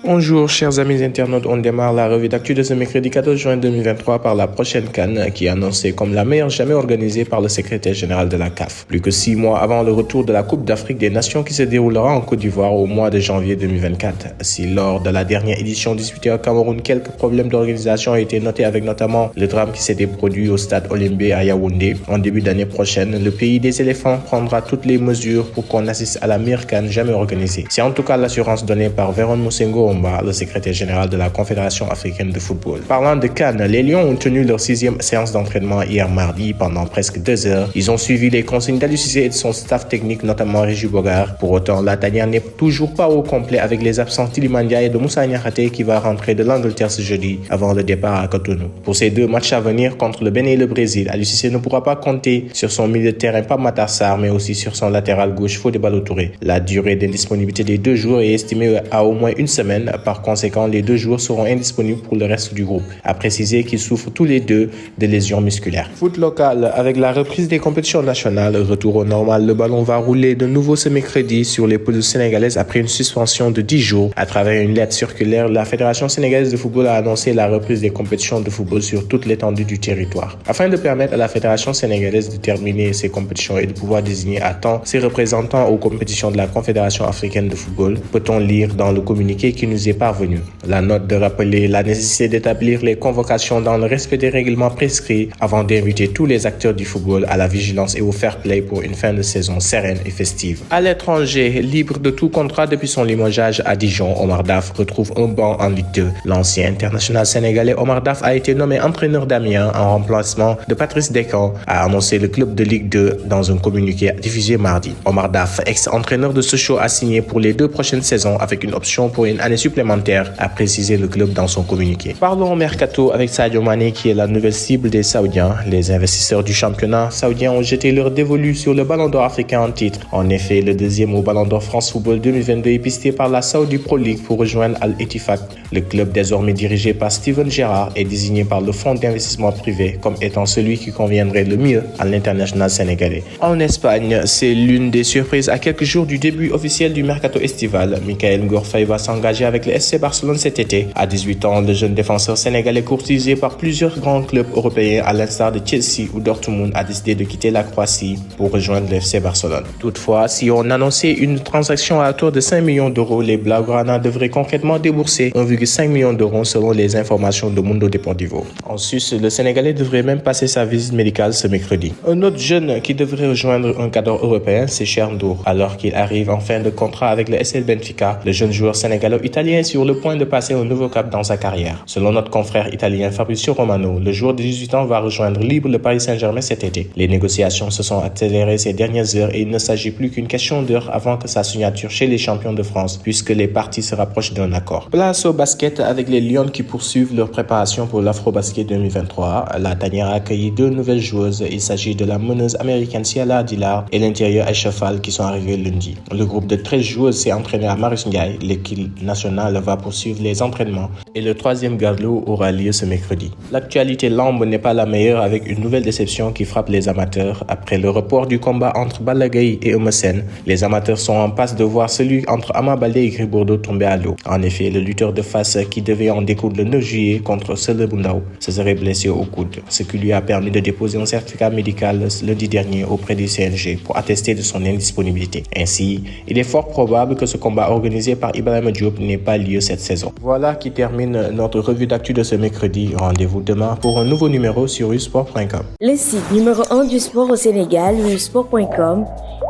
Bonjour chers amis internautes, on démarre la revue d'actu de ce mercredi 14 juin 2023 par la prochaine CAN qui est annoncée comme la meilleure jamais organisée par le secrétaire général de la CAF. Plus que 6 mois avant le retour de la Coupe d'Afrique des Nations qui se déroulera en Côte d'Ivoire au mois de janvier 2024. Si lors de la dernière édition disputée au Cameroun, quelques problèmes d'organisation ont été notés avec notamment le drame qui s'était produit au stade Olembe à Yaoundé, en début d'année prochaine, le pays des éléphants prendra toutes les mesures pour qu'on assiste à la meilleure CAN jamais organisée. C'est en tout cas l'assurance donnée par Véron Moussengo, le secrétaire général de la Confédération africaine de football. Parlant de CAN, les Lions ont tenu leur 6e séance d'entraînement hier mardi pendant presque 2 heures. Ils ont suivi les consignes d'Aliou Cissé et de son staff technique, notamment Régis Bogart. Pour autant, la tanière n'est toujours pas au complet avec les absences d'Iliman Ndiaye et de Moussa Niakhaté qui va rentrer de l'Angleterre ce jeudi avant le départ à Cotonou. Pour ces 2 matchs à venir contre le Bénin et le Brésil, Aliou Cissé ne pourra pas compter sur son milieu de terrain Pape Matar Sarr, mais aussi sur son latéral gauche Fodé Ballo-Touré. La durée d'indisponibilité des 2 joueurs est estimée à au moins 1 semaine. Par conséquent, les 2 joueurs seront indisponibles pour le reste du groupe. À préciser qu'ils souffrent tous les 2 de lésions musculaires. Foot local, avec la reprise des compétitions nationales, retour au normal, le ballon va rouler de nouveau ce mercredi sur les pelouses sénégalaises après une suspension de 10 jours. À travers une lettre circulaire, la Fédération sénégalaise de football a annoncé la reprise des compétitions de football sur toute l'étendue du territoire. Afin de permettre à la Fédération sénégalaise de terminer ses compétitions et de pouvoir désigner à temps ses représentants aux compétitions de la Confédération africaine de football, peut-on lire dans le communiqué qui nous est parvenu. La note de rappeler la nécessité d'établir les convocations dans le respect des règlements prescrits avant d'inviter tous les acteurs du football à la vigilance et au fair play pour une fin de saison sereine et festive. À l'étranger, libre de tout contrat depuis son limogeage à Dijon, Omar Daf retrouve un banc en Ligue 2. L'ancien international sénégalais Omar Daf a été nommé entraîneur d'Amiens en remplacement de Patrice Descamps, a annoncé le club de Ligue 2 dans un communiqué diffusé mardi. Omar Daf, ex-entraîneur de Sochaux, a signé pour les 2 prochaines saisons avec une option pour une année supplémentaire, a précisé le club dans son communiqué. Parlons mercato avec Sadio Mané qui est la nouvelle cible des Saoudiens. Les investisseurs du championnat saoudien ont jeté leur dévolu sur le Ballon d'Or africain en titre. En effet, le 2e au Ballon d'Or France Football 2022 est pisté par la Saudi Pro League pour rejoindre Al-Ettifaq. Le club désormais dirigé par Steven Gerrard est désigné par le fonds d'investissement privé comme étant celui qui conviendrait le mieux à l'international sénégalais. En Espagne, c'est l'une des surprises à quelques jours du début officiel du mercato estival. Mikayil Ngor Faye va s'engager avec le FC Barcelone cet été. À 18 ans, le jeune défenseur sénégalais courtisé par plusieurs grands clubs européens à l'instar de Chelsea ou Dortmund a décidé de quitter la Croatie pour rejoindre le FC Barcelone. Toutefois, si on annonçait une transaction à hauteur de 5 millions d'euros, les Blaugrana devraient concrètement débourser 1,5 million d'euros selon les informations de Mundo Deportivo. En Suisse, le Sénégalais devrait même passer sa visite médicale ce mercredi. Un autre jeune qui devrait rejoindre un cadre européen, c'est Chernour. Alors qu'il arrive en fin de contrat avec le SL Benfica, le jeune joueur sénégalo-italien est sur le point de passer un nouveau cap dans sa carrière. Selon notre confrère italien Fabrizio Romano, le joueur de 18 ans va rejoindre libre le Paris Saint-Germain cet été. Les négociations se sont accélérées ces dernières heures et il ne s'agit plus qu'une question d'heure avant que sa signature chez les champions de France, puisque les parties se rapprochent d'un accord. Place au basket avec les Lions qui poursuivent leur préparation pour l'Afro-Basket 2023. La tanière a accueilli 2 nouvelles joueuses. Il s'agit de la meneuse américaine Ciala Dillard et l'intérieur Aïcha Fall qui sont arrivés lundi. Le groupe de 13 joueuses s'est entraîné à Marius Ndiaye. L'équipe nationale va poursuivre les entraînements et le 3e galop aura lieu ce mercredi. L'actualité lambe n'est pas la meilleure avec une nouvelle déception qui frappe les amateurs. Après le report du combat entre Balla Gaye et Eumeu Sène, les amateurs sont en passe de voir celui entre Ama Baldé et Gris Bordeaux tomber à l'eau. En effet, le lutteur de face qui devait en découdre le 9 juillet contre Sele Bundao se serait blessé au coude, ce qui lui a permis de déposer un certificat médical lundi dernier auprès du CNG pour attester de son indisponibilité. Ainsi, il est fort probable que ce combat organisé par Ibrahima Diop n'ait pas lieu cette saison. Voilà qui termine notre revue d'actu de ce mercredi. Rendez-vous demain pour un nouveau numéro sur usport.com. Le site numéro 1 du sport au Sénégal, usport.com,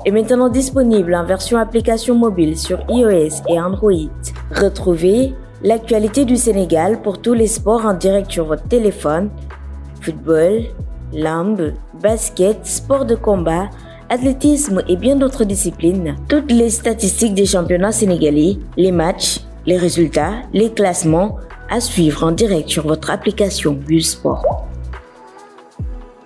est maintenant disponible en version application mobile sur iOS et Android. Retrouvez l'actualité du Sénégal pour tous les sports en direct sur votre téléphone: football, lambe, basket, sport de combat, athlétisme et bien d'autres disciplines. Toutes les statistiques des championnats sénégalais, les matchs, les résultats, les classements à suivre en direct sur votre application Busport.